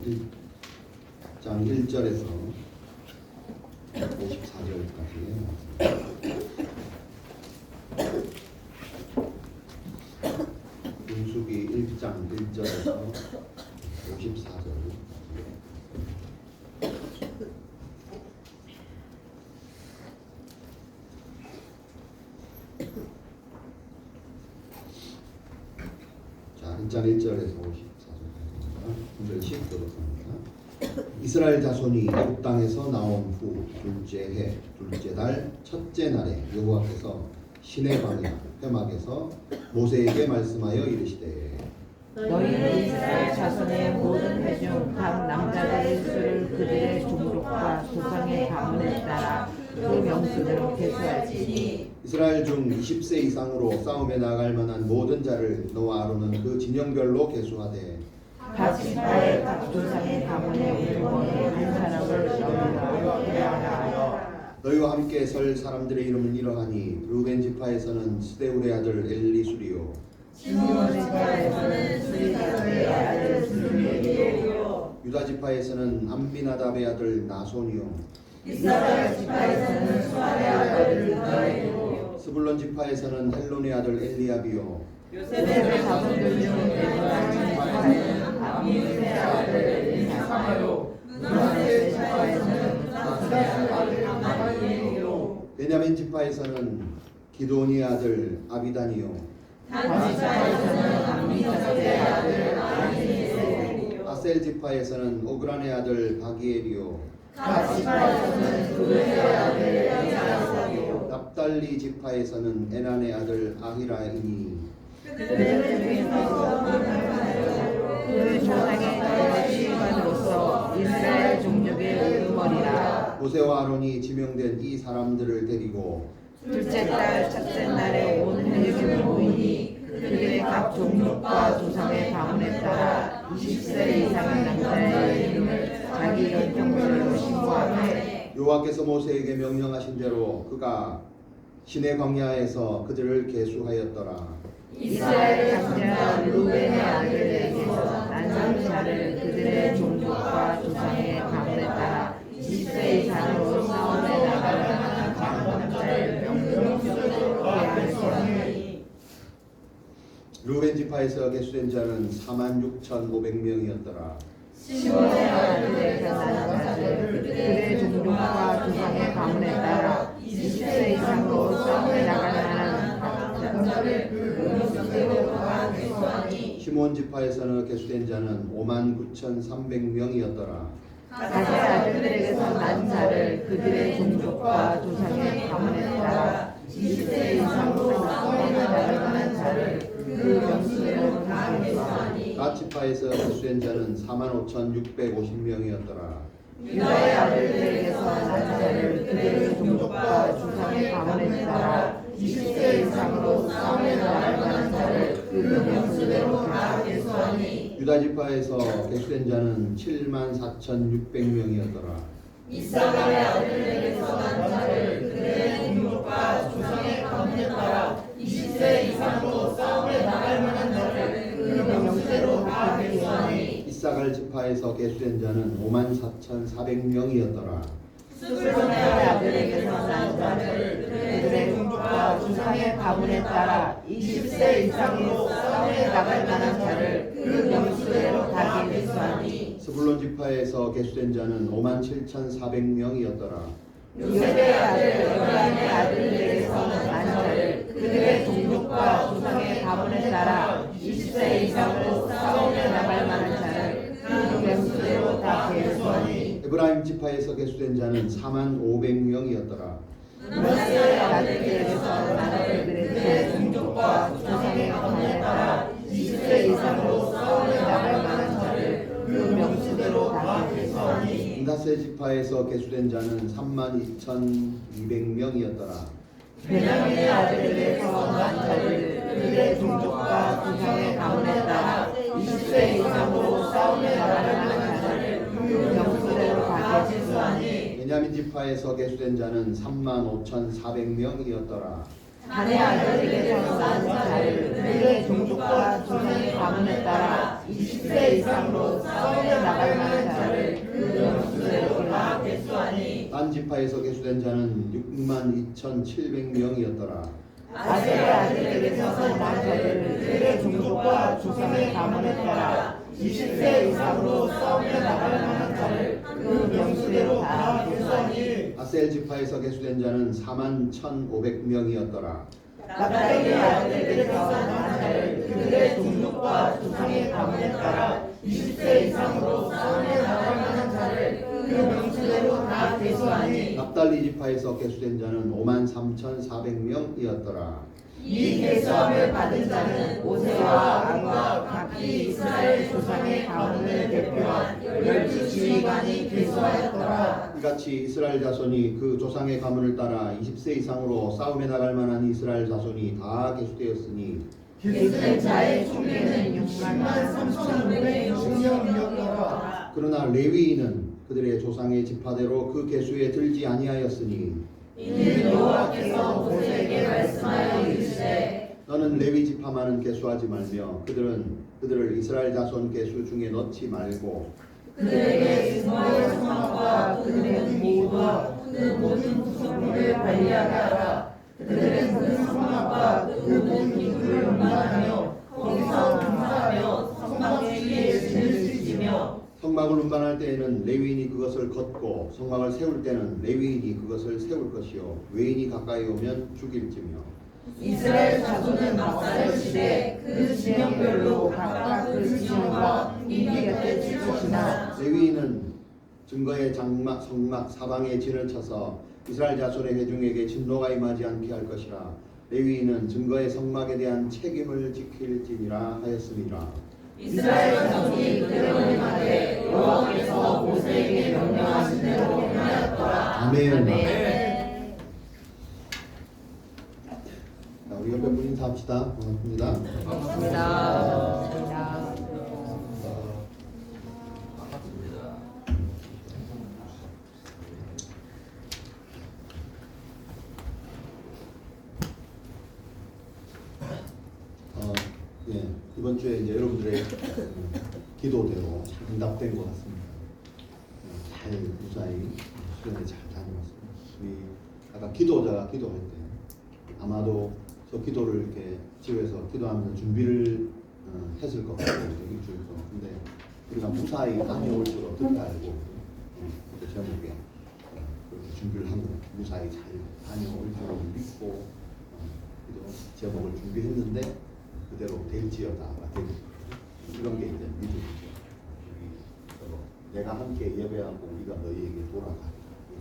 1장 1절에서 54절까지 민수기 1장 1절에서 54절. 자, 1장 1절에서 54절까지입니다. 1절씩 들었습니다. 이스라엘 자손이 애굽 땅에서 나온 후 둘째 해 둘째 달 첫째 날에 여호와께서 시내 광야 회막에서 모세에게 말씀하여 이르시되 너희는 이스라엘 자손의 모든 회 중 각 남자들의 수를 그들의 종족과 조상의 가문에 따라 그 명수대로 계수할지니 이스라엘 중 20세 이상으로 싸움에 나갈 만한 모든 자를 너와 아론은 그 진영별로 계수하되 각 지파의 각 조상의 가문의 우두머리에 한 사람을 너희가 빼앗아 너희와 함께 설 사람들의 이름은 이러하니 루벤 지파에서는 스데울의 아들 엘리수리요 시므온 지파에서는 수리다의 아들 스루엘이요 유다 지파에서는 암미나답의 아들 나손이요 이스라엘 지파에서는 수알의 아들 느다이요 스불론 지파에서는 헬론의 아들 엘리압이요 요셉의 자손들 중 에브라임 지파에는 암미우스의 아들 엘리사마요 문하세 지파에서는 나스의 아들 아마리에요 베냐민 지파에서는 기도니의 아들 아비단이요 단 지파에서는 암미사스의 아들 아히에셀이요 아셀 지파에서는 오그란의 아들 바기엘이요 각 지파에서는 그의 아들 엘리사사요 납달리 지파에서는 에난의 아들 아히라이니 그들 중에서 그 조상의 딸의 시간으로서 이스라엘 종족의 우두머리라 모세와 아론이 지명된 이 사람들을 데리고 둘째 달 첫째 날에 온 회중을 모이니 그들의 각 종족과 조상의 가문에 따라 20세 이상의 남자의 이름을 자기 연평별로 신고하되 여호와께서 모세에게 명령하신 대로 그가 시내 광야에서 그들을 계수하였더라. 이스라엘 장자 루벤의 아들에게서 난장 자를 그들의 종족과 조상의 가문에 따라 20세 이상으로 싸움에 나갈 만한 남자를 명령적으로 계수하니 루벤 지파에서 계수된 자는 46,500명이었더라. 시몬의 아들에게서 난 자를 그들의 종족과 조상의 가문에 따라 20세 이상으로 싸움에 나갈 만한 남자를 명령적으로 계수하니 시몬 지파에서는 계수된 자는 59,300명이었더라. 가세 아들들에게서 난 자를 그들의 종족과 조상의 가문에 따라 20세 이상으로 싸움에 나갈 만한 자를 그 명수대로 다 계수하니 갓 지파에서 계수된 자는 45,650명이었더라. 유다의 아들들에게서 난 자를 그들의 종족과 조상의 가문에 따라 20세 이상으로 싸움에 나갈 만한 자를 그 명수대로 다 계수하니 유다 지파에서 계수된 자는 74,600명이었더라. 이사갈의 아들들에게서 난 자를 그들의 종족과 조상의 가문에 따라 20세 이상으로 싸움에 나갈 만한 자를 그 명수대로 다 계수하니 이사갈 지파에서 계수된 자는 54,400명이었더라. 스불론의 아들에게서 난 자를 그들의 종족과 조상의 가문에 따라 20세 이상으로 싸움에 나갈 만한 자를 그 명수대로 다 계수하니 스불론 지파에서 계수된 자는 57,400명이었더라. 요셉의 아들 에브라임의 아들들에게서 난 자를 그들의 종족과 조상의 가문에 따라 20세 이상으로 싸움에 나갈 만한 자를 그 명수대로 다 계수하니 에브라임 지파에서 계수된 자는 45,500명이었더라. 문하세의 아들들에게서 난 그들의 종족과 조상의 가문에 따라 20세 이상으로 싸움에 나갈 만한 자를 그 명수대로 다 계수하니 문하세 지파에서 계수된 자는 32,200명이었더라. 베냐민의 아들들에게서 난 자를 그들의 종족과 조상의 가문에 따라 20세 이상으로 싸움에 나갈 만한 자를 그 명수대로 다 계수하니 베냐민 지파에서 계수된 자는 35,400명이었더라. 단의 아들에게서 난 자를 그들의 종족과 조상의 가문에 따라 20세 이상으로 싸움에 나갈 만한 지파에서 계수된 자는 62,700명이었더라. 아셀의 아들에게서 난 자들 그들의 종족과 조상의 가문에 따라 20세 이상으로 싸움에 나갈 만한 자를 그 명수대로 다 계수하니 아셀 지파에서 계수된 자는 41,500명이었더라. 납달리 아들에게서 난 자를 그들의 종족과 조상의 가문에 따라 20세 이상으로 싸움에 나갈 만한 자를 그 명수대로 다 계수하니 납달리 지파에서 계수된 자는 53,400명이었더라. 이 계수함을 받은 자는 모세와 아론과 각기 이스라엘 조상의 가문을 대표한 12지휘관이 계수하였더라. 이같이 이스라엘 자손이 그 조상의 가문을 따라 20세 이상으로 싸움에 나갈 만한 이스라엘 자손이 다 계수되었으니 계수된 자의 총례는 63,560명이었더라. 그러나 레위인은 그들의 조상의 지파대로 그 계수에 들지 아니하였으니 이는 여호와께서 모세에게 말씀하여 이르시되 너는 레위 지파만은 계수하지 말며 그들을 이스라엘 자손 계수 중에 넣지 말고 그들에게 주마의 성막과 그들의 모두와 그 모든 구성물을 관리하게 하라. 그들은 그 성막과 그 모든 기구를 운반하며 거기서 봉사하며 성막 주위에 진을 지며 성막을 운반할 때에는 레위인이 그것을 걷고 성막을 세울 때는 레위인이 그것을 세울 것이요 외인이 가까이 오면 죽일지며 이스라엘 자손은 막사를 치되 그 진영별로 각각 그 진영과 인기 곁에 칠 것이나 레위인은 증거의 장막 성막 사방에 진을 쳐서 이스라엘 자손의 회중에게 진노가 임하지 않게 할 것이라. 레위인은 증거의 성막에 대한 책임을 지킬지니라 하였음이라. 이스라엘 자손이 그대로 행하되 여호와께서 모세에게 명령하신 대로 행하였더라. 아멘. 자, 우리 옆에 분 인사합시다. 반갑습니다. 반갑습니다. 예, 이번 주에 이제 여러분들의 기도대로 응답된 것 같습니다. 잘 무사히 수련회 잘 다녀왔습니다. 우리 아까 기도자가 기도할 때 아마도 저 기도를 이렇게 집에서 기도하면서 준비를 했을 것 같아요. 일주일도. 근데 우리가 무사히 다녀올 줄 어떻게 알고 그 제목에 그렇게 준비를 하고 무사히 잘 다녀올 줄 믿고 기도 제목을 준비했는데 그대로 될지어다가 되고 이런 게 이제 믿음이죠. 내가 함께 예배하고 우리가 너희에게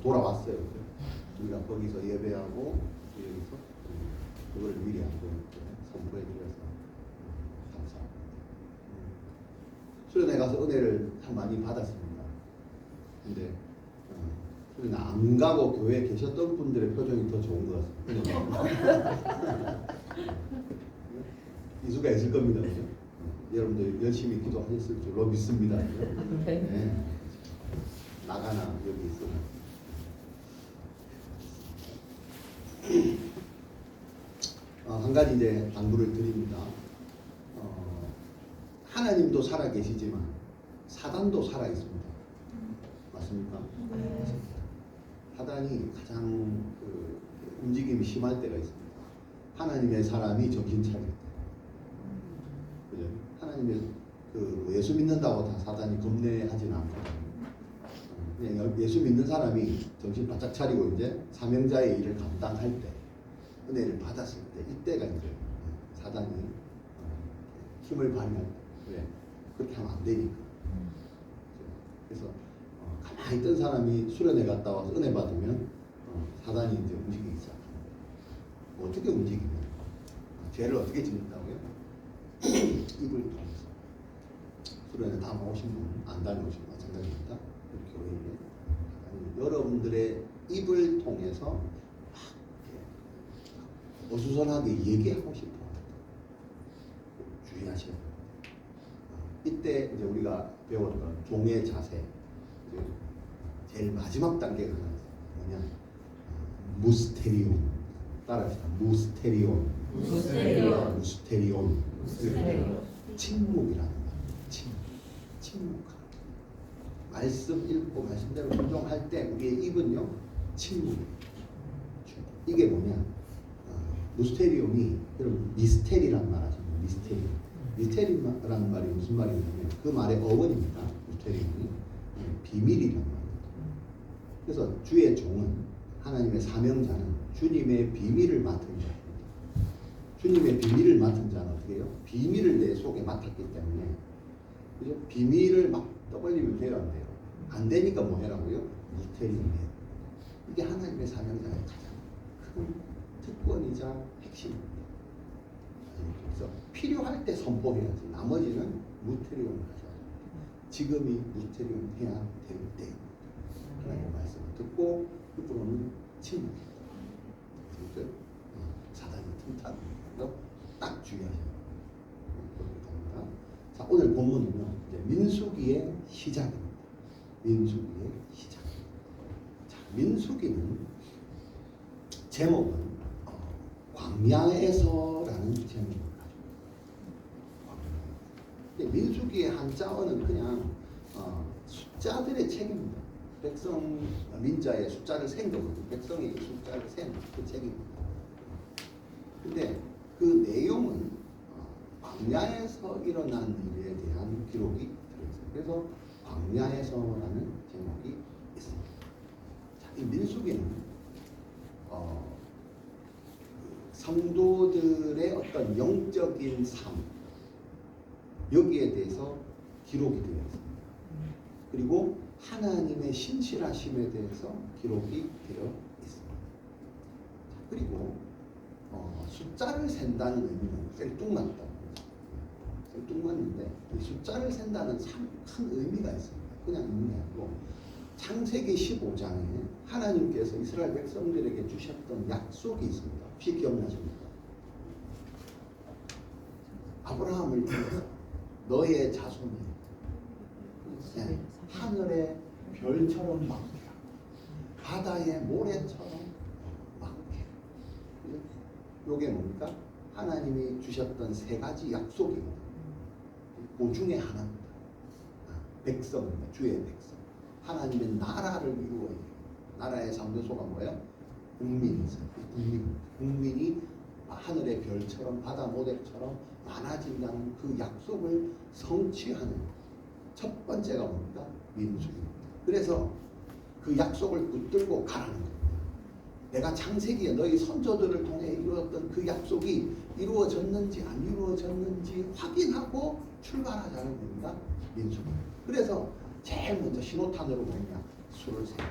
돌아왔어요. 우리가 거기서 예배하고 여기서 그걸 미리 한번 선포해 드려서 감사합니다. 수련회 가서 은혜를 참 많이 받았습니다. 근데 수련회 안 가고 교회에 계셨던 분들의 표정이 더 좋은 것 같습니다. 이수가 있을 겁니다. 그죠? 여러분들 열심히 기도하셨을 줄로 믿습니다. 네. 나가나 여기 있으나. 한 가지 이제 당부를 드립니다. 하나님도 살아 계시지만 사단도 살아 있습니다. 맞습니까? 사단이 가장 움직임이 심할 때가 있습니다. 하나님의 사람이 정신 차릴 때. 그죠? 하나님의 예수 믿는다고 다 사단이 겁내하진 않거든요. 그냥 예수 믿는 사람이 정신 바짝 차리고 이제 사명자의 일을 감당할 때, 은혜를 받았을 때, 이때가 이제 사단이 힘을 발휘할 때, 왜? 그렇게 하면 안 되니까. 그래서 가만히 있던 사람이 수련회 갔다 와서 은혜 받으면 사단이 이제 움직이기 시작합니다. 어떻게 움직이냐? 죄를 어떻게 짓는다고요? 입을 통해서. 수련회 다 오신 분, 안 다녀오신 분 마찬가지입니다. 교회에 여러분들의 입을 통해서 막 어수선하게 얘기하고 싶어. 주의하셔야 돼요. 이때 이제 우리가 배웠던 종의 자세, 제일 마지막 단계가 하나 있어요. 뭐냐? 무스테리온. 따라합시다. 무스테리온. 침묵이라는 거예요. 침묵하는. 말씀 읽고 말씀대로 순종할 때 우리의 입은요 침묵. 이게 뭐냐? 무스테리움이 여러분 미스테리란 말 하죠. 미스테리라는 말이 무슨 말이냐면 그 말의 어원입니다. 무스테리움이 비밀이란 말입니다. 그래서 주의 종은 하나님의 사명자는 주님의 비밀을 맡은 자입니다. 주님의 비밀을 맡은 자는 어떻게 해요? 비밀을 내 속에 맡았기 때문에 그죠? 비밀을 막 떠벌리면 돼요, 안 돼요? 안 되니까 뭐 해라고요? 무스테리움이에요. 이게 하나님의 사명자의 가장 큰 특권이자 핵심입니다. 그래서 필요할 때 선포해야지. 나머지는 무스테리움을 하셔야 됩니다. 지금이 무스테리움 해야 될 때입니다. 하나님의 말씀을 듣고 끝으로는 침묵입니다. 그렇죠? 사단이 틈타는 거 딱 주의하셔야 됩니다. 자, 오늘 본문은요. 이제 민수기의 시작입니다. 민수기의 시작. 자, 민수기는 제목은 광야에서라는 제목을 가지고 민수기의 한자어는 그냥 숫자들의 책입니다. 백성 민자의 숫자를 센 거거든요. 백성의 숫자를 센 그 책입니다. 근데 그 내용은 광야에서 일어난 일에 대한 기록이 들어있어요. 그래서 광야에서라는 제목이 있습니다. 자, 이 민수기는 성도들의 어떤 영적인 삶 여기에 대해서 기록이 되어 있습니다. 그리고 하나님의 신실하심에 대해서 기록이 되어 있습니다. 그리고 숫자를 센다는 의미는 생뚱맞다. 생뚱맞는데 이 숫자를 센다는 참 큰 의미가 있습니다. 그냥 의미 아니고 창세기 15장에 하나님께서 이스라엘 백성들에게 주셨던 약속이 있습니다. 혹시 기억나십니까? 아브라함을 통해서 너의 자손이 하늘의 별처럼 많게 바다의 모래처럼 많게. 이게 뭡니까? 하나님이 주셨던 세 가지 약속입니다. 그 중에 하나입니다. 백성입니다. 주의 백성. 하나님의 나라를 이루어야 해요. 나라의 3요소가 뭐예요? 국민이죠. 국민이 하늘의 별처럼 바다 모래처럼 많아진다는 그 약속을 성취하는 첫 번째가 뭡니까? 민수기입니다. 그래서 그 약속을 붙들고 가라는 겁니다. 내가 창세기에 너희 선조들을 통해 이루었던 그 약속이 이루어졌는지 안 이루어졌는지 확인하고 출발하자는 겁니다. 민수기. 그래서 제일 먼저 신호탄으로 뭐냐? 수를 세요.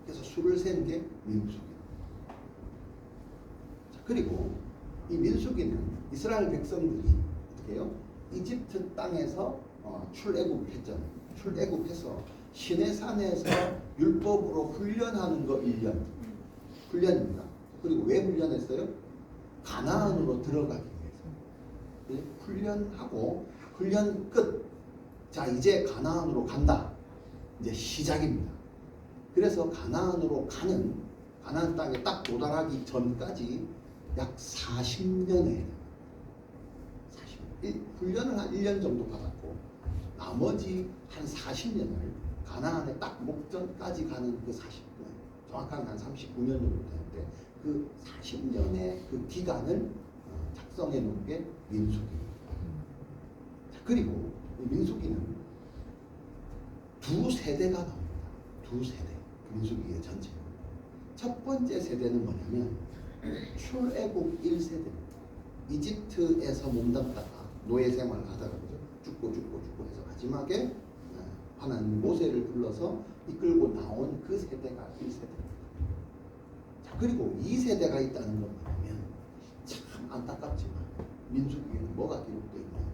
그래서 수를 센 게 민수기입니다. 그리고 이 민수기는 이스라엘 백성들이 어떻게 해요? 이집트 땅에서 출애굽했잖아요. 출애굽해서 시내산에서 율법으로 훈련하는 거 1년. 훈련입니다. 그리고 왜 훈련했어요? 가나안으로 들어가기 위해서. 훈련하고 훈련 끝. 자, 이제 가나안으로 간다. 이제 시작입니다. 그래서 가나안으로 가는 가나안 땅에 딱 도달하기 전까지 약 40년에 훈련을 한 1년 정도 받았고 나머지 한 40년을 가나안의 딱 목전까지 가는 그 40년, 정확하게 한 39년 정도 되는데 그 40년의 그 기간을 작성해 놓은 게 민수기입니다. 그리고 이 민수기는 두 세대가 나옵니다. 두 세대. 민수기의 전체. 첫 번째 세대는 뭐냐면 출애굽 1세대입니다. 이집트에서 몸담다가 노예 생활을 하다가 죽고 해서 마지막에 하나님 모세를 불러서 이끌고 나온 그 세대가 1세대입니다. 자, 그리고 2세대가 있다는 건 뭐냐면 참 안타깝지만 민수기에는 뭐가 기록되어 있냐?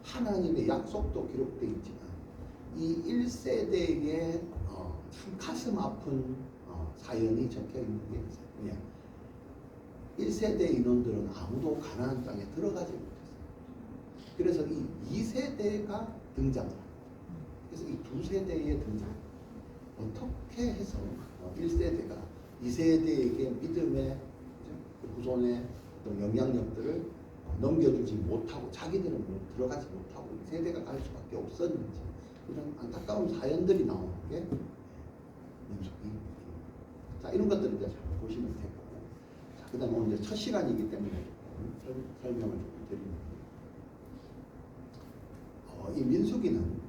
하나님의 약속도 기록되어 있지만 이 1세대의 참 가슴 아픈 사연이 적혀 있는 게 있어요. 그냥 1세대 인원들은 아무도 가나안 땅에 들어가지 못했어요. 그래서 이 2세대가 등장을 합니다. 그래서 이 두 세대의 등장, 어떻게 해서 1세대가 2세대에게 믿음의 후손의 영향력들을 넘겨주지 못하고 자기들은 들어가지 못하고 2세대가 갈 수밖에 없었는지 이런 안타까운 사연들이 나오는 게 민수기. 자, 이런 것들을 이제 잘 보시면 되고. 자, 그 다음에 오늘 이제 첫 시간이기 때문에 설명을 좀 드립니다. 이 민수기는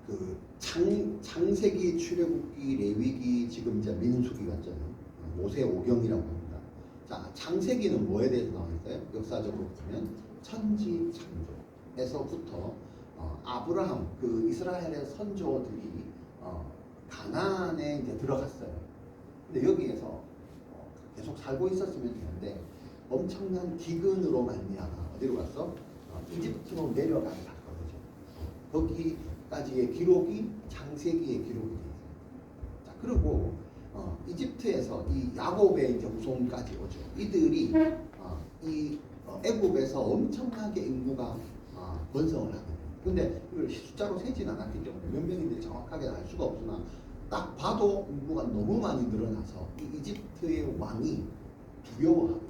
그 창세기, 출애굽기, 레위기, 지금 이제 민수기 같잖아요. 모세 오경이라고 합니다. 자, 창세기는 뭐에 대해서 나와 있어요? 역사적으로 보면 천지 창조에서부터 아브라함, 그 이스라엘의 선조들이 가나안에 이제 들어갔어요. 근데 여기에서 계속 살고 있었으면 되는데 엄청난 기근으로 말미암아 어디로 갔어? 이집트로 내려간 사건이죠. 거기까지의 기록이 창세기의 기록이 돼요. 자, 그리고 이집트에서 이 야곱의 이제 후손까지 오죠. 이들이 이 애굽에서 엄청나게 인구가 번성을 하게 돼요. 근데 이걸 숫자로 세진 않았기 때문에 몇 명인지 정확하게 알 수가 없으나 딱 봐도 인구가 너무 많이 늘어나서 이 이집트의 왕이 두려워하게 돼요.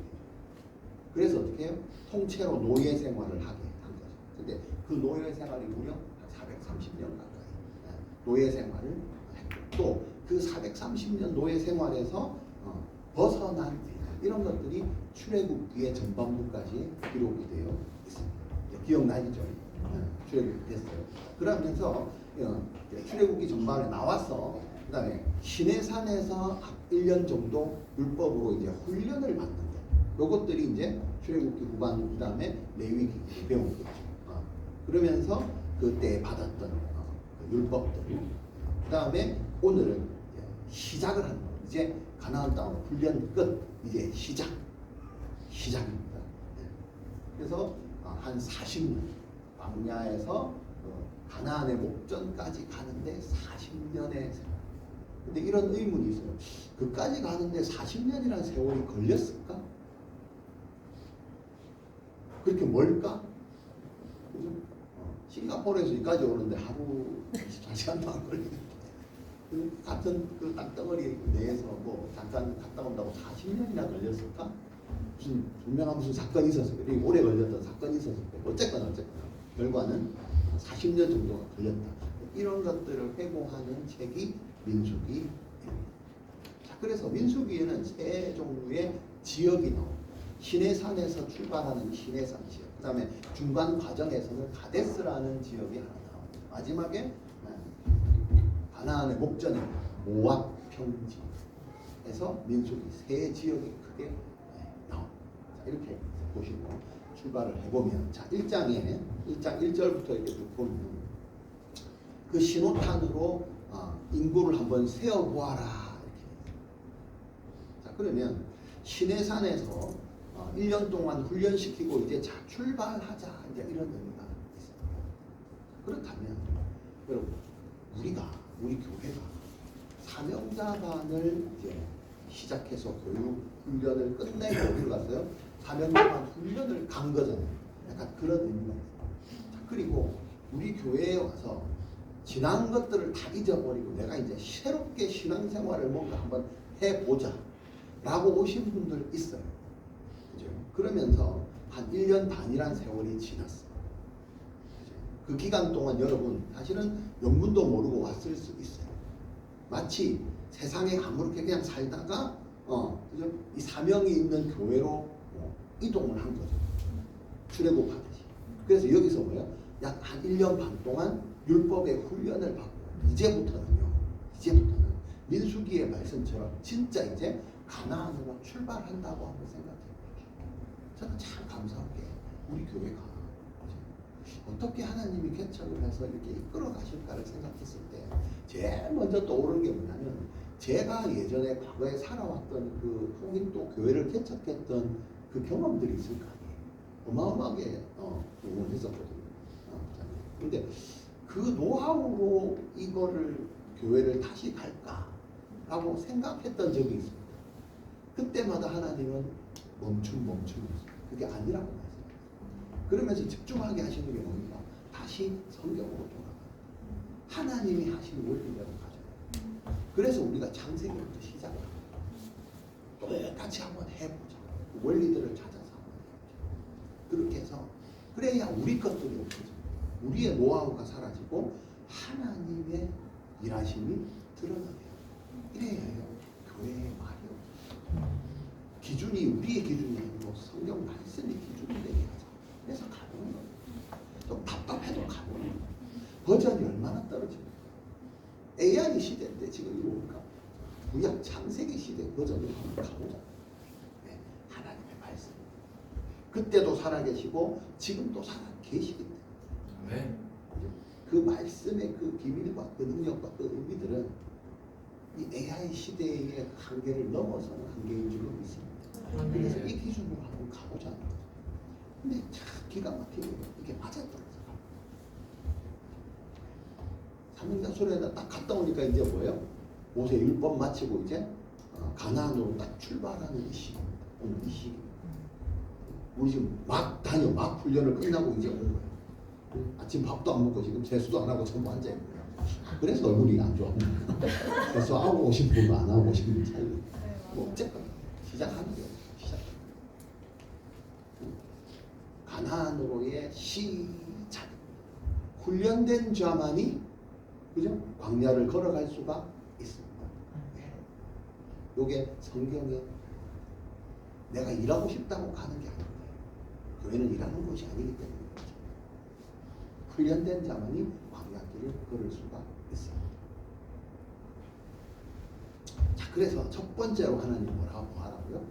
그래서 어떻게 해요? 통째로 노예 생활을 하게 한 거죠. 근데 그 노예 생활이 무려 430년 가까이 노예 생활을 했고 또 그 430년 노예 생활에서 벗어난 이런 것들이 출애굽기의 전반부까지 기록이 되어 있습니다. 기억나시죠? 출애굽기 됐어요. 그러면서 출애굽기 전반에 나와서 그 다음에 시내산에서 1년 정도 율법으로 이제 훈련을 받는 거. 요것들이 이제 출애굽기 후반 그 다음에 레위기 배운 거죠. 그러면서 그때 받았던 그 율법들. 그 다음에 오늘은 시작을 하는 거예요. 이제 가나안 땅 훈련 끝. 이제 시작입니다. 그래서 한 40년 광야에서 가나안의 목전까지 가는데 40년의 세월. 근데 이런 의문이 있어요. 그까지 가는데 40년이라는 세월이 걸렸을까? 그렇게 멀까? 그죠? 싱가포르에서 여기까지 오는데 하루 24시간도 안 걸리는데 같은 그 땅덩어리 내에서 뭐 잠깐 갔다 온다고 40년이나 걸렸을까? 분명한 무슨 사건이 있었을 거예요. 오래 걸렸던 사건이 있었을 거예요. 어쨌거나 결과는 40년 정도가 걸렸다. 이런 것들을 회고하는 책이 민수기입니다. 자, 그래서 민수기에는 세 종류의 지역이 나옵니다. 시내산에서 출발하는 시내산 지역. 그 다음에 중간 과정에서는 가데스라는 지역이 하나 나옵니다. 마지막에 가나안의 목전에 모압 평지에서 민수기 세 지역이 크게 나옵니다. 자, 이렇게 보시고 출발을 해보면 자 1장 1절부터 이렇게 보면 그 신호탄으로 인구를 한번 세어보아라 이렇게. 자 그러면 시내산에서 1년 동안 훈련시키고 이제 자 출발하자 이제 이런 의미가 있습니다. 그렇다면 여러분 우리 교회가 사명자반을 이제 시작해서 교육 훈련을 끝내고 어디로 갔어요? 사명자반 훈련을 간 거잖아요. 약간 그런 의미가 있어요. 자, 그리고 우리 교회에 와서 지난 것들을 다 잊어버리고 내가 이제 새롭게 신앙생활을 뭔가 한번 해보자 라고 오신 분들 있어요. 그죠? 그러면서 한 1년 반이란 세월이 지났어요. 그 기간 동안 여러분 사실은 영문도 모르고 왔을 수 있어요. 마치 세상에 아무렇게 그냥 살다가 그죠? 이 사명이 있는 교회로 이동을 한 거죠. 출애굽하듯이. 그래서 여기서 뭐예요? 약 한 1년 반 동안 율법의 훈련을 받고 이제부터는 민수기의 말씀처럼 진짜 이제 가나안으로 출발한다고 한번 생각해요. 저는 참 감사한 게 우리 교회가 어떻게 하나님이 개척을 해서 이렇게 이끌어 가실까를 생각했을 때 제일 먼저 떠오르는 게 뭐냐면 제가 예전에 과거에 살아왔던 그 홍익도 교회를 개척했던 그 경험들이 있을 거 아니에요. 어마어마하게 응원했었거든요. 근데 그 노하우로 이거를 교회를 다시 갈까라고 생각했던 적이 있습니다. 그때마다 하나님은 멈춤 그게 아니라고 말씀해요. 그러면서 집중하게 하시는 게 뭡니까? 다시 성경으로 돌아가. 하나님이 하신 원리대로 가져요. 그래서 우리가 창세기부터 시작을 합니다. 똑같이 한번 해보자. 원리들을 찾아서 한번 해보자. 그렇게 해서 그래야 우리 것들이 없어져. 우리의 노하우가 사라지고 하나님의 일하심이 드러나요. 이래야 교회의 말이요. 기준이 우리의 기준이 아니고 성경 말씀의 기준이 되게 하자. 그래서 가보는 거예요. 좀 답답해도 가보는 거예요. 버전이 얼마나 떨어져요. AI 시대인데 지금 이거 보니까 구약 창세기 시대 버전을 한번 가보자. 네, 하나님의 말씀. 그때도 살아계시고 지금도 살아계시기 때문에 네. 그 말씀의 그 비밀과 그 능력과 그 의미들은 이 AI 시대의 한계를 넘어서는 한계인 줄로 믿습니다. 그래서 이 기준으로 한번 가보자는 거죠. 근데 참 기가 막히게 이게 맞았더라고요. 삼명자술에다 딱 갔다 오니까 이제 뭐예요? 모세 율법 마치고 이제 가나안으로 딱 출발하는 이 시기입니다. 오늘 이 시기. 우리 지금 막 훈련을 끝나고 이제 온 거예요. 아침 밥도 안 먹고 지금 세수도 안 하고 전부 앉아 있는 거예요. 그래서 얼굴이 안 좋아. 세수하고 오신 분과 안 하고 오신 분 차이. 뭐 어쨌건 시작하는 거예요. 시작. 가나안으로의 시작. 훈련된 자만이 그죠? 광야를 걸어갈 수가 있습니다. 요게 성경에 내가 일하고 싶다고 가는 게 아닙니다. 교회는 일하는 곳이 아니기 때문에 훈련된 자만이 광야길을 걸을 수가 있습니다. 자, 그래서 첫 번째로 하나님 뭐라고 하라고요?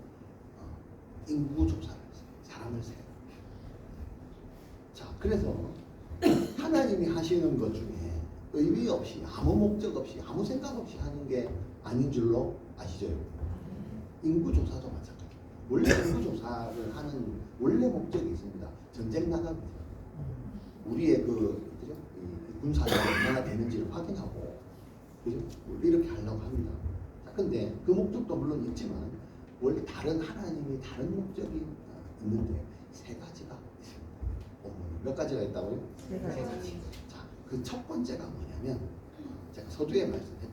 인구 조사를 했어요. 사람을 세요. 자, 그래서 하나님이 하시는 것 중에 의미 없이 아무 목적 없이 아무 생각 없이 하는 게 아닌 줄로 아시죠? 인구 조사도 마찬가지예요. 원래 인구 조사를 하는 원래 목적이 있습니다. 전쟁 나갑니다. 우리의 그죠? 군사력이 얼마나 되는지를 확인하고 그죠? 이렇게 하려고 합니다. 자, 근데 그 목적도 물론 있지만 원래 다른 하나님이 다른 목적이 있는데 세 가지가 있습니다. 몇 가지가 있다고요? 세 가지. 자, 그 첫 번째가 뭐냐면 제가 서두에 말씀했던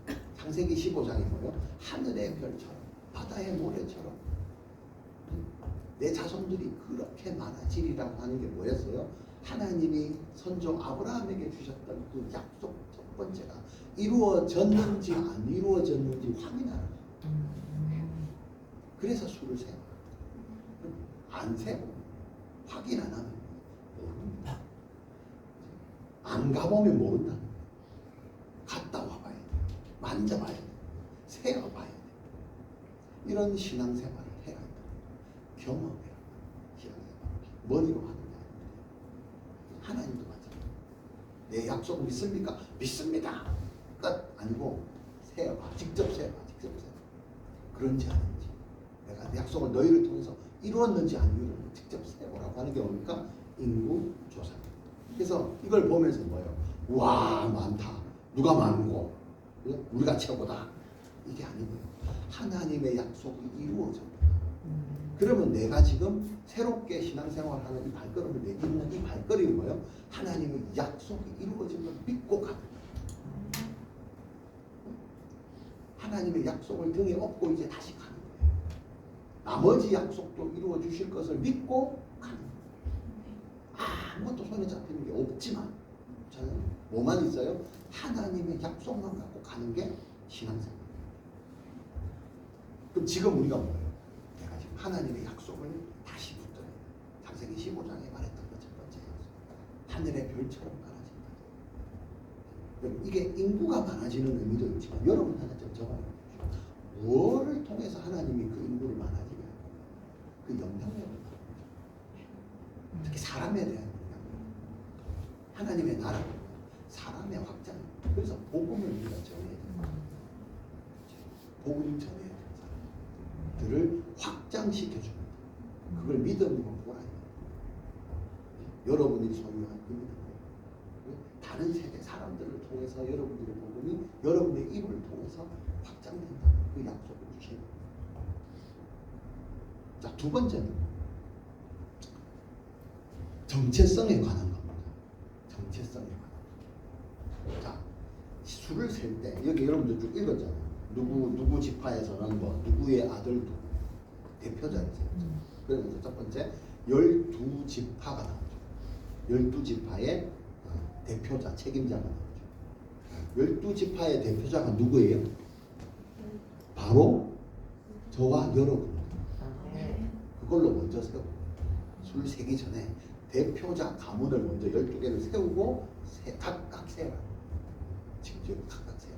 자, 창세기 15장이 뭐예요? 하늘의 별처럼 바다의 모래처럼 내 자손들이 그렇게 많아지리라고 하는 게 뭐였어요? 하나님이 선조 아브라함에게 주셨던 그 약속 첫 번째가 이루어졌는지 안 이루어졌는지 확인하는 거예요. 그래서 수를 세요. 안 세고 확인 안 하면 모릅니다. 안 가보면 모른다는 거예요. 갔다 와봐야 돼요. 만져봐야 돼요. 세어봐야 돼요. 이런 신앙생활을 해야 돼요. 경험해야 신앙생활. 머리로 하는 게 아닙니다. 하나님도 마찬가지예요. 내 약속 믿습니까? 믿습니다. 끝 아니고 세어봐. 직접 세어봐. 직접 세어봐. 그런지 아닌지. 내가 내 약속을 너희를 통해서 이루었는지 안 이루었는지 직접 세어보라고 하는 게 뭡니까? 인구 조사. 그래서 이걸 보면서 뭐예요? 와 많다. 누가 많고 우리가 최고다. 이게 아니고요. 하나님의 약속이 이루어져. 그러면 내가 지금 새롭게 신앙생활하는 이 발걸음을 내딛는 이 발걸음이 뭐예요? 하나님의 약속이 이루어진 걸 믿고 가는 거예요. 하나님의 약속을 등에 업고 이제 다시 가는 거예요. 나머지 약속도 이루어 주실 것을 믿고 가는 거예요. 아무것도 손에 잡히는 게 없지만 저는 뭐만 있어요? 하나님의 약속만 갖고 가는 게 신앙생활. 그럼 지금 우리가 뭐예요? 내가 지금 하나님의 약속을 다시 붙들어야 돼. 창세기 15장에 말했던 그 첫 번째 약속. 하늘의 별처럼 많아진다. 이게 인구가 많아지는 의미도 있지만 여러분 하나 좀 적어요. 무엇을 통해서 하나님이 그 인구를 많아지게 하고 그 영향력을 받는 거죠. 특히 사람에 대한 영향력. 하나님의 나라, 사람의 확장. 그래서 복음을 우리가 전해야 돼요. 복음을 전해야 돼요. 들을 확장시켜줍니다. 그걸 믿음으로 보라요. 여러분이 소유한 그 믿음. 다른 세계 사람들을 통해서 여러분들의 복음이 여러분의 입을 통해서 확장된다는 그 약속을 주시는 겁니다. 자, 두 번째는 정체성에 관한 겁니다. 정체성에 관한. 자, 수를 셀 때 여기 여러분들 쭉 읽었잖아요. 누구 지파에서는 뭐 누구의 아들도 대표자에서 그러면서 첫 번째 12지파가 나오죠. 12지파의 대표자, 책임자가 나오죠. 12지파의 대표자가 누구예요? 바로 저와 여러분. 그걸로 먼저 세우고 술 세기 전에 대표자 가문을 먼저 12개를 세우고 각각 세워라. 직접 각각 세워.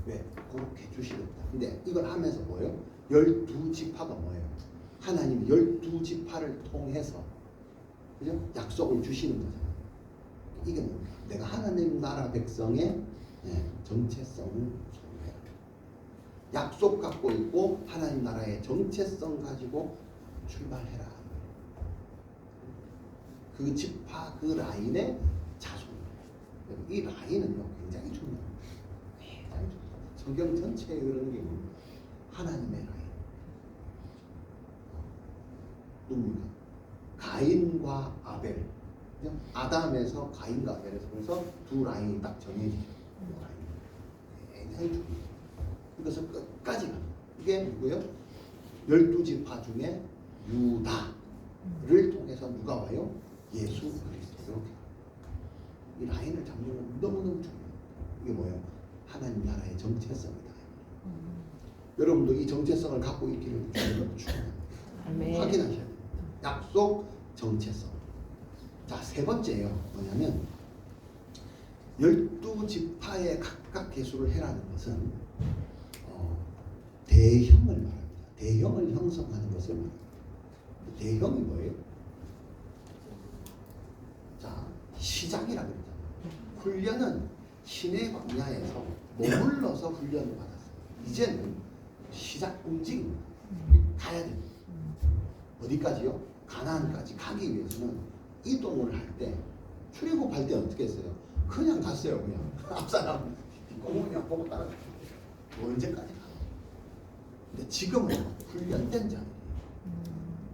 왜? 그렇게 주시겠다. 근데 이걸 하면서 뭐예요? 12지파가 뭐예요? 하나님 12지파를 통해서 그죠? 약속을 주시는 거잖아요. 이게 뭡니까? 내가 하나님 나라 백성의 정체성을 소유해라. 약속 갖고 있고 하나님 나라의 정체성 가지고 출발해라. 그 지파 그 라인의 자손. 이 라인은요 굉장히 중요합니다. 굉장히 중요합니다. 성경 전체에 그런 게 하나님의 라인. 누굽니까? 가인과 아벨. 그냥 아담에서 가인과 아벨에서 그래서 두 라인이 딱 정해지죠. 굉장히 중요해요. 그래서 끝까지 가는 이게 누구요? 12지파 중에 유다를 통해서 누가 와요? 예수 그리스도. 이렇게 이 라인을 잡는 건 너무너무 중요해요. 이게 뭐예요? 하나님 나라의 정체성이다. 여러분도 이 정체성을 갖고 있기를 주님은 축원합니다. 확인하셔야 돼요. 약속, 정체성. 자, 세 번째요. 뭐냐면 12지파의 각각 계수를 해라는 것은 대형을 말합니다. 대형을 형성하는 것을 말합니다. 대형이 뭐예요? 자, 시작이라고 그러잖아요. 훈련은 신의 광야에서 머물러서 훈련을 받았어요. 이제는 시작 움직임 가야 됩니다. 어디까지요? 가나안까지 가기 위해서는 이동을 할 때 출애굽할 때 어떻게 했어요? 그냥 갔어요. 그냥 앞사람 뒷공문이랑 보고 따라갔어요. 언제까지 가? 근데 지금은 훈련된 자들이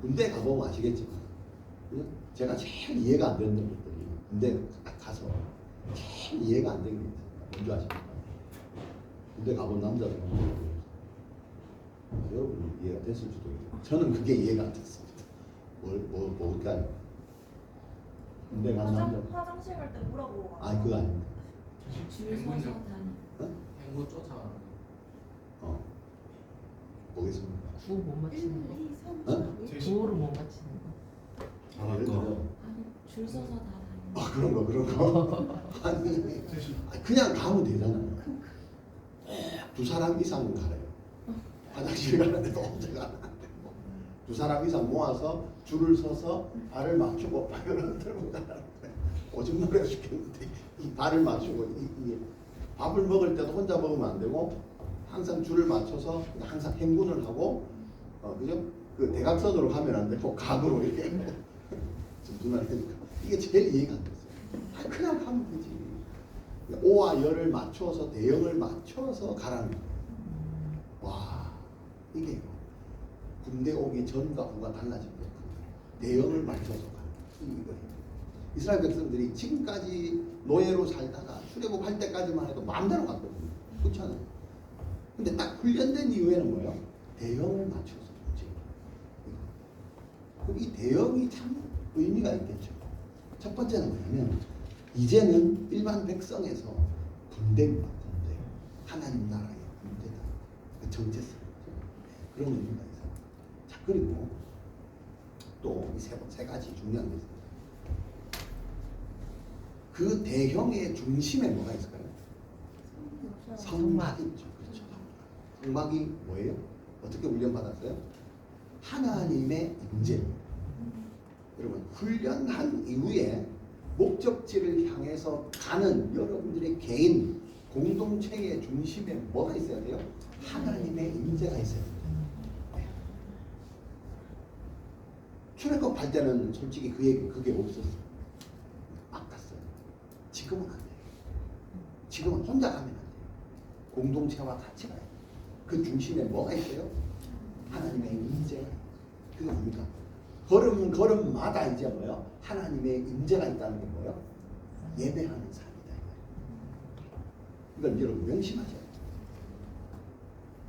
군대 가보면 아시겠지만 제가 제일 이해가 안 되는 것들이 군대 가서 제일 이해가 안 되는 게 있어요. 뭔지 아십니까? 군대 가본 남자들 여러분 이해가 됐을 수도 있고 저는 그게 이해가 안 됐습니다. 뭘까요? 군대 간 남자 화장실 갈 때 물어보고 아니 그거 아닙니다. 줄 서서 다니. 행보 쫓아. 뭐겠습니까? 구호 못 맞히는 거. 1, 2, 3, 4, 5. 구호를 못 맞히는 거. 예를 들어 아니 줄 서서 다 다니. 그런 거 아니 그냥 가면 되잖아요. 두 사람 이상은 가래요. 화장실 가는데도 혼자 가면 안 되고 두 사람 이상 모아서 줄을 서서 발을 맞추고 발을 들고 가는데 오줌 노래 죽겠는데 이 발을 맞추고 이 밥을 먹을 때도 혼자 먹으면 안 되고 항상 줄을 맞춰서 항상 행군을 하고 그죠? 그 대각선으로 가면 안 되고 각으로 이렇게 좀 눈알 테니까 이게 제일 이해가 안 됐어요. 그냥 가면 되지. 오와 열을 맞춰서 대형을 맞춰서 가라는 거예요. 와 이게 군대 오기 전과 후가 달라진 거예요. 대형을 맞춰서 가는 이거예요. 이스라엘 백성들이 지금까지 노예로 살다가 출애굽할 때까지만 해도 마음대로 갔거든요. 그렇잖아요. 근데 딱 훈련된 이후에는 뭐예요? 대형을 맞춰서 오지. 그럼 이 대형이 참 의미가 있겠죠. 첫 번째는 뭐냐면 이제는 일반 백성에서 군대입니다. 군대. 하나님 나라의 군대다. 그 정체성. 그런 의미가 있어요. 자, 그리고 또 이 세 가지 중요한 게 있습니다. 그 대형의 중심에 뭐가 있을까요? 성막이 있죠. 그렇죠. 성막이 뭐예요? 어떻게 훈련받았어요? 하나님의 임재. 여러분 훈련한 이후에 목적지를 향해서 가는 여러분들의 개인 공동체의 중심에 뭐가 있어야 돼요? 하나님의 임재가 있어야 돼요. 출애굽할 때는 솔직히 그게 없었어요. 아팠어요. 지금은 안 돼요. 지금은 혼자 가면 안 돼요. 공동체와 같이 가요. 그 중심에 뭐가 있어요? 하나님의 임재가. 그게 뭡니까? 걸음마다 이제 뭐요? 하나님의 임재가 있다는 게 뭐요? 예배하는 삶이다. 이걸 여러분 명심하셔야 돼요.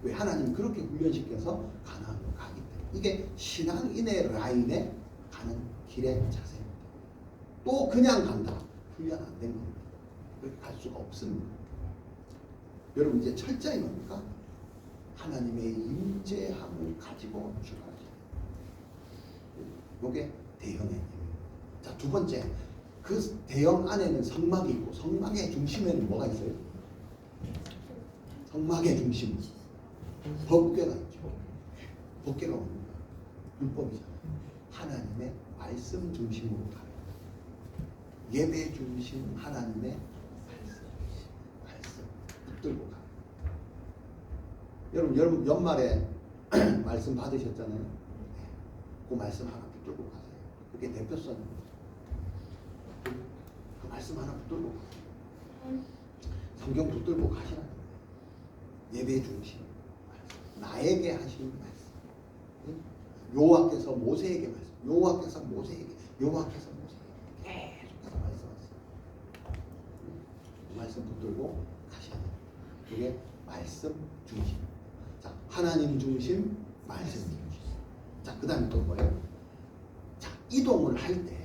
왜 하나님 그렇게 훈련시켜서 가나안으로 가기 때문에 이게 신앙인의 라인에 가는 길의 자세입니다. 또 또 그냥 간다. 훈련 안 된 겁니다. 그렇게 갈 수가 없습니다. 여러분 이제 철저히 뭡니까? 하나님의 임재함을 가지고 출발하죠. 이게 대형의 힘입니다. 자, 두 번째, 그 대형 안에는 성막이 있고 성막의 중심에는 뭐가 있어요? 성막의 중심, 법궤가 있죠. 법궤가 뭡니까? 율법이잖아요. 하나님의 말씀 중심으로 가요. 예배 중심 하나님의 말씀 붙들고 가요. 여러분 연말에 말씀 받으셨잖아요. 네. 그 말씀 하나 붙들고 가세요. 그게 대표성입니다. 그 말씀 하나 붙들고 가세요. 성경 붙들고 가시라는 거예요. 예배 중심 말씀. 나에게 하신 말씀. 응? 여호와께서 모세에게 말씀. 여호와께서 모세에게 계속해서 말씀하세요. 그 말씀 붙들고 가셔야 돼요. 그게 말씀 중심. 자, 하나님 중심, 말씀 중심. 자, 그 다음에 또 뭐예요? 자, 이동을 할 때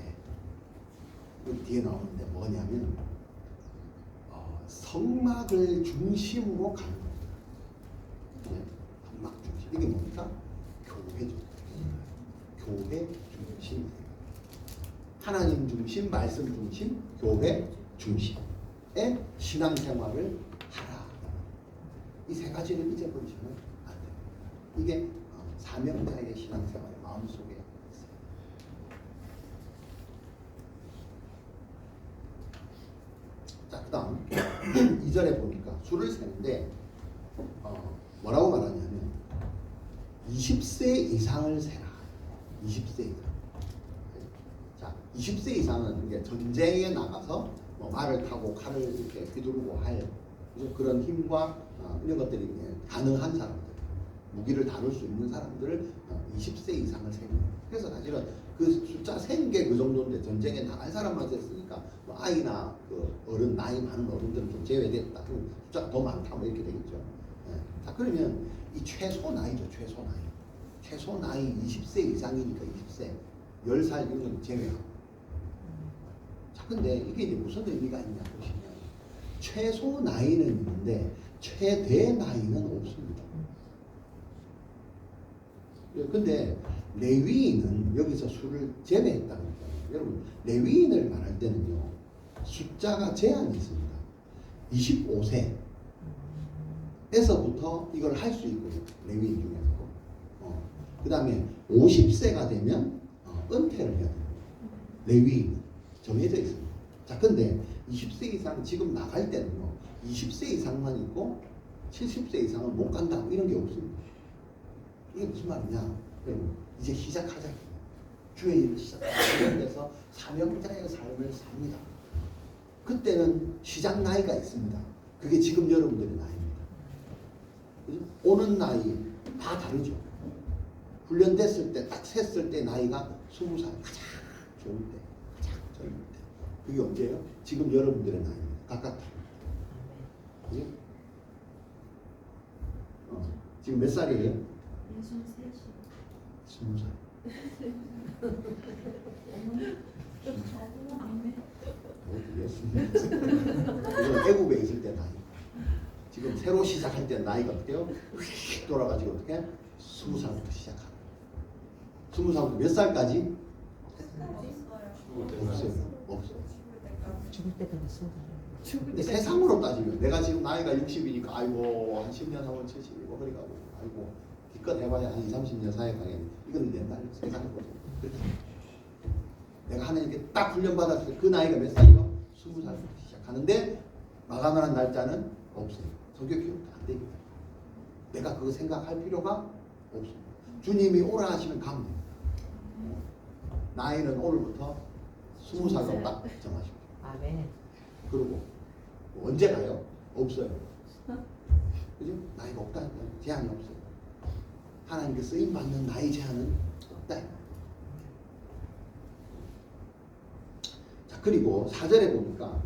여기 뒤에 나오는데 뭐냐면 성막을 중심으로 가는 겁니다. 네, 성막 중심. 이게 뭡니까? 교회죠. 교회 중심. 하나님 중심, 말씀 중심, 교회 중심의 신앙생활을 하라. 이 세 가지를 잊어버리시면 안 됩니다. 이게 사명자의 신앙생활의 마음속에 있어요. 자, 그 다음 2절에 보니까 수를 세는데 뭐라고 말하냐면 20세 이상을 세라. 20세 이상. 자, 20세 이상은 이게 전쟁에 나가서 뭐 말을 타고 칼을 이렇게 휘두르고 할 그런 힘과 이런 것들이 가능한 사람들, 무기를 다룰 수 있는 사람들을 20세 이상을 세는. 그래서 사실은 그 숫자 센 게 그 정도인데 전쟁에 나갈 사람만 됐으니까 뭐 아이나 그 어른 나이 많은 어른들은 좀 제외됐다. 그럼 숫자가 더 많다 뭐 이렇게 되겠죠. 네. 자, 그러면 이 최소 나이죠. 최소 나이 20세 이상이니까 20세 10살 이런 건 제외하고. 자, 근데 이게 이제 무슨 의미가 있냐 보시면 최소 나이는 있는데 최대 나이는 없습니다. 근데 레위인은 여기서 수를 제외했다는 거예요. 여러분 레위인을 말할 때는요 숫자가 제한이 있습니다. 25세에서부터 이걸 할 수 있고요. 레위인 중에서. 그 다음에 50세가 되면 은퇴를 해야 됩니다. 레위인은 정해져 있습니다. 자, 근데 20세 이상 지금 나갈 때는요 20세 이상만 있고 70세 이상은 못 간다 이런 게 없습니다. 이게 무슨 말이냐? 여러분 이제 시작하자. 주의 일을 시작해서 사명자의 삶을 삽니다. 그때는 시작 나이가 있습니다. 그게 지금 여러분들의 나이입니다. 그죠? 오는 나이 다 다르죠. 훈련됐을 때 딱 셌을 때 나이가 20살 가장 좋을 때, 가장 젊을 때. 그게 언제예요? 지금 여러분들의 나이입니다. 각각 다릅니다. 지금 몇 살이에요? 20살. 이건 애국에 있을 때 나이. 지금 새로 시작할 때 나이가 어때요? 휙 돌아가지고 어떻게? 20살부터 시작하는. 20살부터 몇 살까지? 없어요. 죽을 때까지 근데 세상으로 따지면 내가 지금 나이가 60이니까 아이고 한 10년 하면 70이고 그러니까 아이고 기껏 해봐야 한 20, 30년 사회 가겠네. 이건 옛날 세상을 보죠. 그렇죠? 내가 하나님께 딱 훈련받았을 때 그 나이가 몇 살이요? 20살부터 시작하는데 마감을 한 날짜는 없어요. 성격 기록도 안 됩니다. 내가 그거 생각할 필요가 없습니다. 주님이 오라 하시면 가면 됩니다. 나이는 오늘부터 20살로 딱 정하십니다. 아멘. 그리고 언제 가요? 없어요. 그죠? 나이가 없다. 제한이 없어요. 하나님께 쓰임 받는 나이 제한은 없다. 자, 그리고 4절에 보니까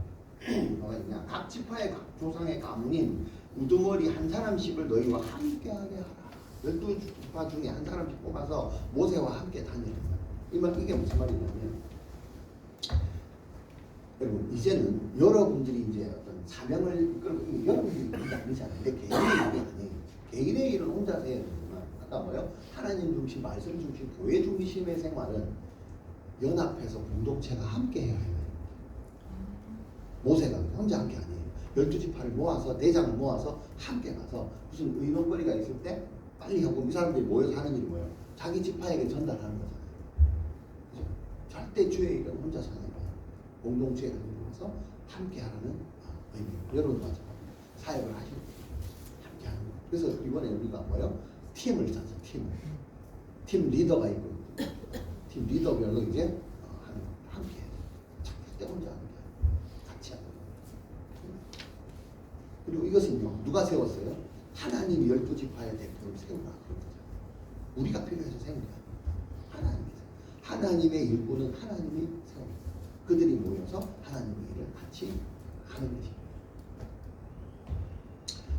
뭐가 있냐? 각 지파의 각 조상의 가문인 우두머리 한 사람씩을 너희와 함께하게 하라. 12지파 중에 한 사람씩 뽑아서 모세와 함께 다니라. 이게 무슨 말이냐면 여러분 이제는 여러분들이 이제 어떤 사명을 이끌고 여러분들이 일이 아니잖아요. 내 개인의 일이 아니에요. 개인의 일은 혼자서 해야 되지만 아까 뭐요? 하나님 중심, 말씀 중심, 교회 중심의 생활은 연합해서 공동체가 함께 해야 해요. 모세가 혼자 한 게 아니에요. 12지파를 모아서 대장을 모아서 함께 가서 무슨 의논거리가 있을 때 빨리 하고 이 사람들이 모여서 하는 일이 뭐예요? 자기 지파에게 전달하는 거잖아요. 그죠? 절대 주의 일은 혼자서 하는 거예요. 공동체에 들어가서 함께 하라는 의미예요. 여러분도 마찬가지로 사역을 하시고 함께 하는 거예요. 그래서 이번에 우리가 뭐예요? 팀을 짰죠. 팀 리더가 있고 팀 리더별로 이제 하는 거예요. 함께 해요. 절대 혼자 하는 거예요. 같이 하는 거예요. 그리고 이것은요 누가 세웠어요? 하나님이 12지파의 대표를 세우라 그런 거죠. 우리가 필요해서 세운 거예요. 하나님의 일꾼은 하나님이 세웁니다. 그들이 모여서 하나님의 일을 같이 하는 것입니다.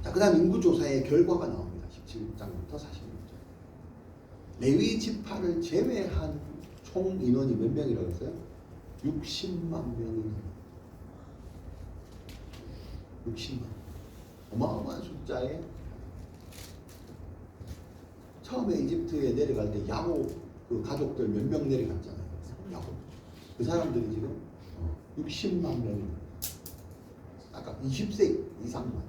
자, 그 다음 인구조사의 결과가 나옵니다. 17장부터 46장. 레위 지파를 제외한 총 인원이 몇 명이라고 했어요? 60만 명이 60만. 어마어마한 숫자에 처음에 이집트에 내려갈 때 야곱 그 가족들 몇 명 내려갔잖아요. 야곱. 그 사람들이 지금 60만 명입니다. 아까 20세 이상만.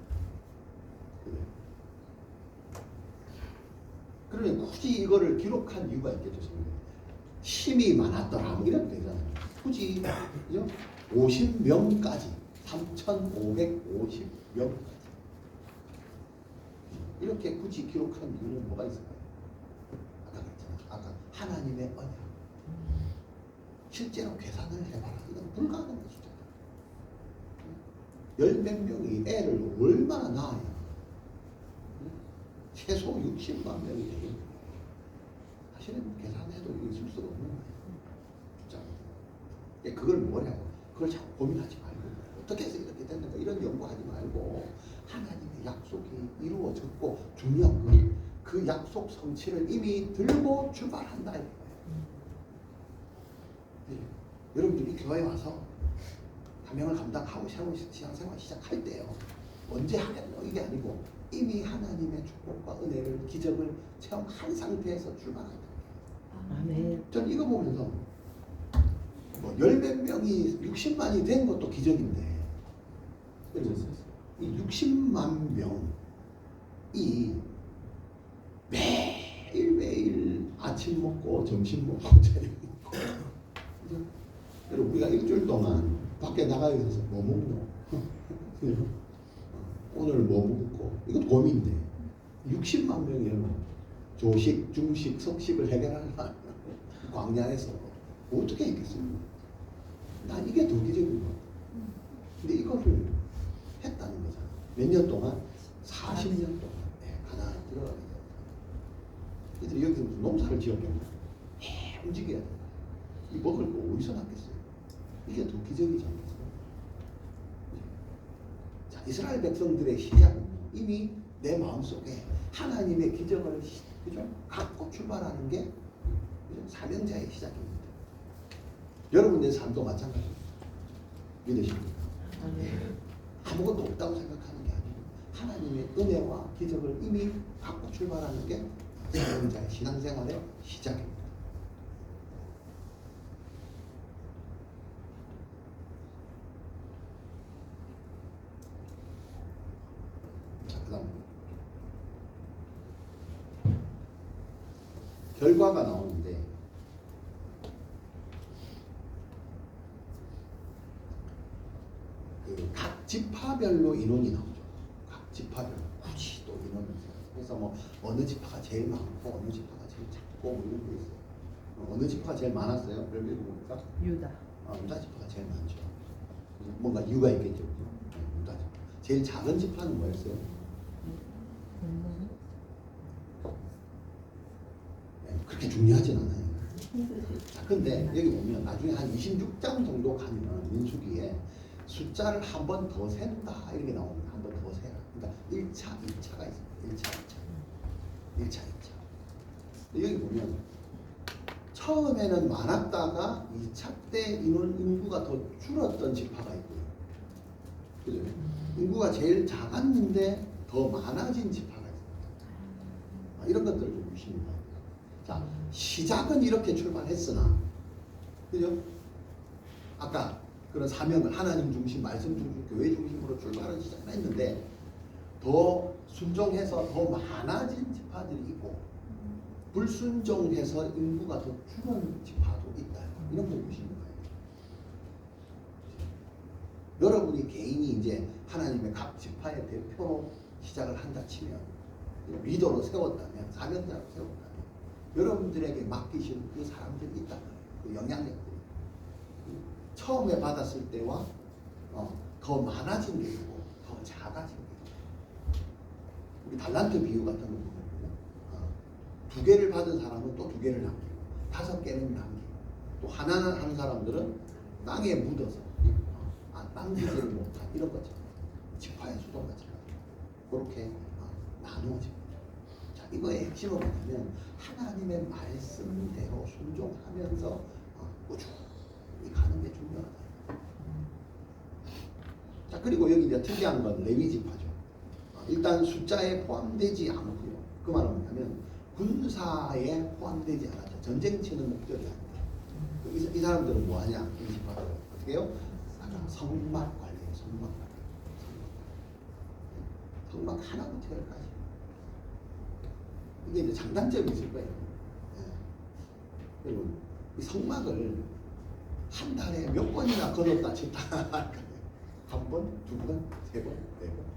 그러니 굳이 이거를 기록한 이유가 있겠죠. 힘이 많았더라. 이래도 되잖아요. 굳이 그죠? 50명까지 3,550명까지 이렇게 굳이 기록한 이유는 뭐가 있을까요? 아까 그랬잖아요. 아까 하나님의 언약. 실제로 계산을 해봐라. 이건 불가능한 숫자다. 열몇 명이 애를 얼마나 낳아야 최소 60만 명이 되겠네요. 사실은 계산해도 있을 수가 없는 거예요. 숫자가. 그걸 뭐냐고. 그걸 자꾸 고민하지 말고 어떻게 해서 이렇게 됐는가 이런 연구하지 말고 하나님의 약속이 이루어졌고 중요한 건 그 약속 성취를 이미 들고 출발한다. 여러분들이 교회에 와서 사명을 감당하고 새로운 신앙생활 시작할 때요. 언제 하겠노 이게 아니고 이미 하나님의 축복과 은혜를 기적을 체험한 상태에서 출발한다. 아멘. 전 이거 보면서 뭐 열몇 명이 60만이 된 것도 기적인데 이 60만 명이 매일매일 아침 먹고 점심 먹고 저녁 먹고 여러분 우리가 일주일 동안 밖에 나가 있어서 뭐 먹노? 오늘 뭐 먹고 이것도 고민인데 60만 명이 조식, 중식, 석식을 해결하는 광야에서 어떻게 했겠습니까? 난 이게 더 기적인 것 같아. 근데 이거를 했다는 거잖아. 몇 년 동안? 40년 동안 가나안에 들어가게 됐다. 이들이 여기서 무슨 농사를 지었겠나? 움직여야 돼. 이 먹을 거 어디서 났겠어요? 이게 더 기적이지 않겠어요? 자, 이스라엘 백성들의 시작은 이미 내 마음속에 하나님의 기적을 그죠? 갖고 출발하는 게 그죠? 사명자의 시작입니다. 여러분의 삶도 마찬가지입니다. 믿으십니까? 아무것도 없다고 생각하는 게 아니고 하나님의 은혜와 기적을 이미 갖고 출발하는 게 사명자의 신앙생활의 시작입니다. 자, 그 다음 결과가 나오는데 각 지파별로 인원이 나오죠. 각 지파별로 굳이 또 인원을 그래서 뭐 어느 지파가 제일 많고 어느 지파가 제일 작고 뭐 이런 게 있어요. 어느 지파가 제일 많았어요? 그걸 읽어보니까 유다. 유다 지파가 제일 많죠. 뭔가 이유가 있겠죠. 유다 지파. 제일 작은 지파는 뭐였어요? 그렇게 중요하진 않아요. 자, 근데 여기 보면 나중에 한 26장 정도 가면 민수기에 숫자를 한 번 더 센다 이렇게 나옵니다. 한 번 더 세라. 그러니까 1차, 2차가 있습니다. 1차, 2차. 1차, 2차. 여기 보면 처음에는 많았다가 2차 때 인구가 더 줄었던 지파가 있고요. 그죠? 인구가 제일 작았는데 더 많아진 지파가 있습니다. 이런 것들을 좀 유심히 봐야 돼요. 자, 시작은 이렇게 출발했으나, 그죠? 아까 그런 사명을 하나님 중심, 말씀 중심, 교회 중심으로 출발을 시작했는데 더 순종해서 더 많아진 지파들이 있고 불순종해서 인구가 더 줄은 지파도 있다. 이런 걸 보시는 거예요. 여러분이 개인이 이제 하나님의 각 지파의 대표로 시작을 한다 치면, 리더로 세웠다면, 사명자로 세웠다면 여러분들에게 맡기신 그 사람들이 있다는 거예요. 그 영향력들이 처음에 받았을 때와 더 많아진 게 있고 더 작아진 게 있고, 우리 달란트 비유 같은 거 보면 2개를 받은 사람은 또 2개를 남기고 5개는 남기고 또 하나는 한 사람들은 땅에 묻어서 남기지를 못한 이런 거죠. 지파의 수도가 지금 그렇게 나누어집니다. 자, 이거의 핵심은 뭐냐면 하나님의 말씀대로 순종하면서 꾸준히 가는 게 중요하다. 자, 그리고 여기 이제 특이한 건 레위 지파죠. 일단 숫자에 포함되지 않고요. 그 말은 뭐냐면 군사에 포함되지 않았죠. 전쟁 치는 목적이 아닙니다. 이 사람들은 뭐 하냐? 이 지파들 어떻게 해요? 성막 관리예요. 성막 관리. 성막 하나부터 열까지. 이게 이제 장단점이 있을 거예요. 여러분, 이 성막을 한 달에 몇 번이나 걷었다 쳤다 할까요? 한 번, 2번, 3번, 4번.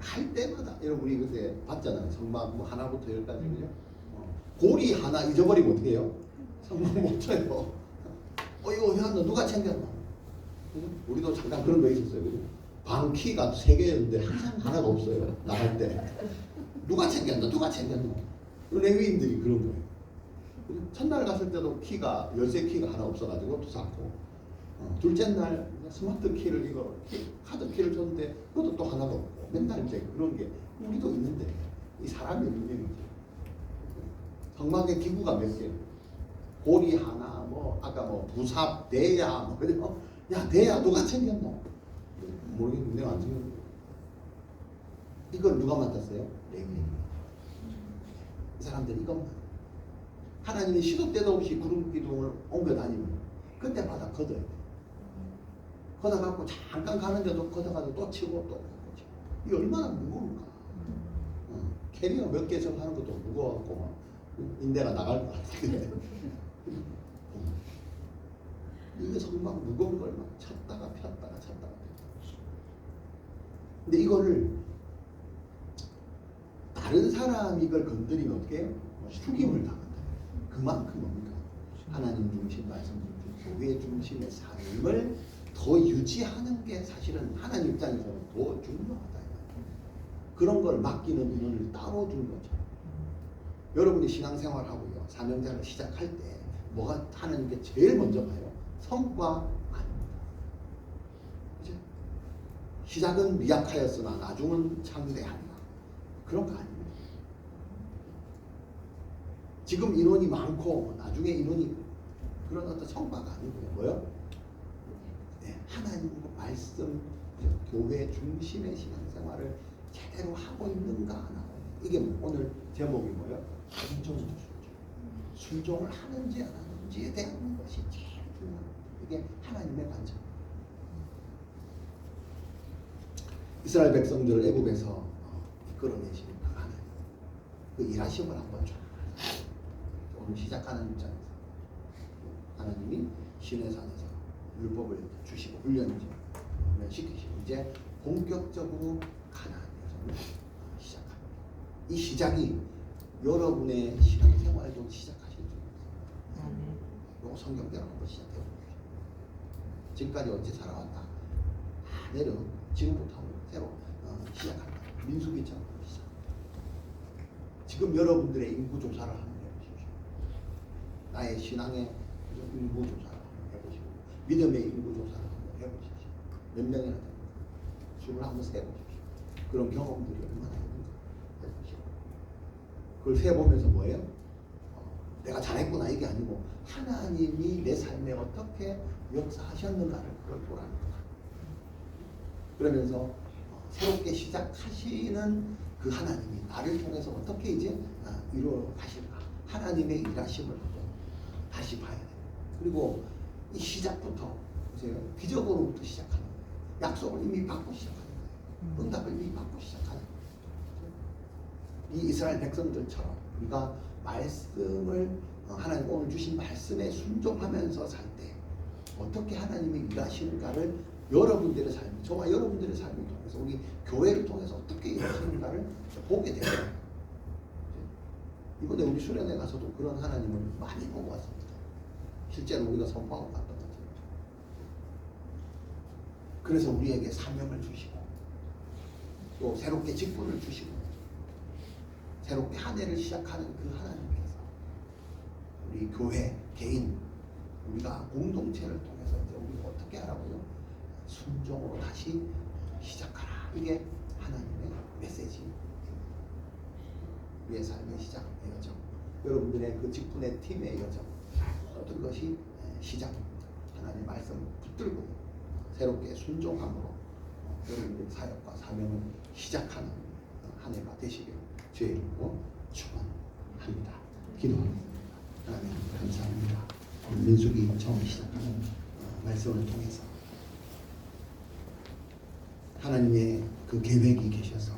할 때마다, 여러분 우리 그때 봤잖아요. 성막 뭐 하나부터 10까지 그죠? 고리 하나 잊어버리면 어떻게 해요? 성막 못 쳐요. 이거 어디 갔노? 누가 챙겼노? 그죠? 우리도 잠깐 그런 거 있었어요. 그죠? 방키가 3개였는데 항상 하나가 없어요. 나갈 때. 누가 챙겼노? 누가 챙겼노? 레위인들이 그런 거예요. 그죠? 첫날 갔을 때도 키가, 열쇠 키가 하나 없어가지고 또 샀고, 둘째 날 스마트 키를 이거 카드 키를 줬는데 그것도 또 하나가 없고, 맨날 이제 그런 게 우리도 있는데 이 사람의 능력이죠. 성막의 기구가 몇 개? 고리 하나, 뭐 아까 뭐 부삽, 대야, 뭐 그래서 야 대야 누가 챙겼노? 모르겠는데 내가 안 챙겼노. 이걸 누가 맡았어요? 레위. 이 사람들이 이것만. 하나님이 시도 때도 없이 구름 기둥을 옮겨 다니면 그때마다 걷어야 돼. 걷어갖고 잠깐 가는데도 걷어가지고 또 치고 또 치고. 이게 얼마나 무거울까? 캐리어 몇 개 접하는 것도 무거워갖고 막 인대가 나갈 것 같은데. 이게 정말 무거운 걸 막 쳤다가 폈다가 쳤다가 폈다가. 근데 이거를 다른 사람이 이걸 건드리면 어떻게 해요? 죽임을 당한다. 그만큼 뭡니까? 하나님 중심, 말씀 중심, 교회 중심의 삶을 더 유지하는 게 사실은 하나님 입장에서는 더 중요하다. 그런 걸 맡기는 인원을 따로 준 거죠. 여러분이 신앙생활하고요, 사명자를 시작할 때 뭐가 하나님께 제일 먼저 봐요? 성과 아닙니다. 그죠? 시작은 미약하였으나 나중은 창대하리라. 그런 거 아닙니다. 지금 인원이 많고 나중에 인원이 그런 어떤 성과가 아니고요. 뭐요? 네, 하나님과 말씀, 교회 중심의 신앙생활을 제대로 하고 있는가 안 하고 있는가. 이게 오늘 제목이 뭐예요? 순종이죠. 순종을 하는지 안 하는지에 대한 것이 제일 중요합니다. 이게 하나님의 관점. 이스라엘 백성들을 애굽에서 이끌어내시는 그 하나님, 그 일하심을 한번 좀 오늘 시작하는 입장에서 하나님이 시내산에서 율법을 주시고 훈련시키시고 이제 본격적으로 가나안 여정을 시작합니다. 이 시작이 여러분의 신앙생활도 시작하실 줄 알았어요. 이거 성경대로 한번 시작해보십시오. 지금까지 어찌 살아왔다. 내려 지금부터 새로 시작합니다. 민수기처럼 시작. 지금 여러분들의 인구조사를 한번 해보십시오. 나의 신앙의 인구조사를 한번 해보시고 믿음의 인구조사를 한번 해보십시오. 몇 명이나 됩니까? 숫을 한번 세보십시오. 그런 경험들이 얼마나 있는가 해보시고 그걸 세보면서 뭐예요? 내가 잘했구나 이게 아니고 하나님이 내 삶에 어떻게 역사하셨는가를 그걸 보라는 거다. 그러면서 새롭게 시작하시는 그 하나님이 나를 통해서 어떻게 이제 이루어 가실까 하나님의 일하심을 다시 봐야 돼요. 그리고 이 시작부터 보세요. 기적으로부터 시작하는 거예요. 약속을 이미 받고 시작하는 거예요. 응답을 이미 받고 시작하는 거예요. 이 이스라엘 백성들처럼 우리가 말씀을 하나님 오늘 주신 말씀에 순종하면서 살 때 어떻게 하나님이 일하시는가를 여러분들의 삶, 저와 여러분들의 삶을 통해서 우리 교회를 통해서 어떻게 일하시는가를 보게 돼요. 이번에 우리 수련회 가서도 그런 하나님을 많이 보고 왔습니다. 실제로 우리가 선포하고 갔던 거죠. 그래서 우리에게 사명을 주시고 또 새롭게 직분을 주시고 새롭게 한 해를 시작하는 그 하나님께서 우리 교회, 개인, 우리가 공동체를 통해서 이제 우리가 어떻게 하라고요? 순종으로 다시 시작하라. 이게 하나님의 메시지입니다. 우리의 삶의 시작의 여정, 여러분들의 그 직분의 팀의 여정, 모든 것이 시작입니다. 하나님의 말씀을 붙들고 새롭게 순종함으로 여러분들의 사역과 사명을 시작하는 한 해가 되시기를 주의 이름으로 축원합니다. 기도합니다. 하나님 감사합니다. 민수기 처음 시작하는 말씀을 통해서 하나님의 그 계획이 계셔서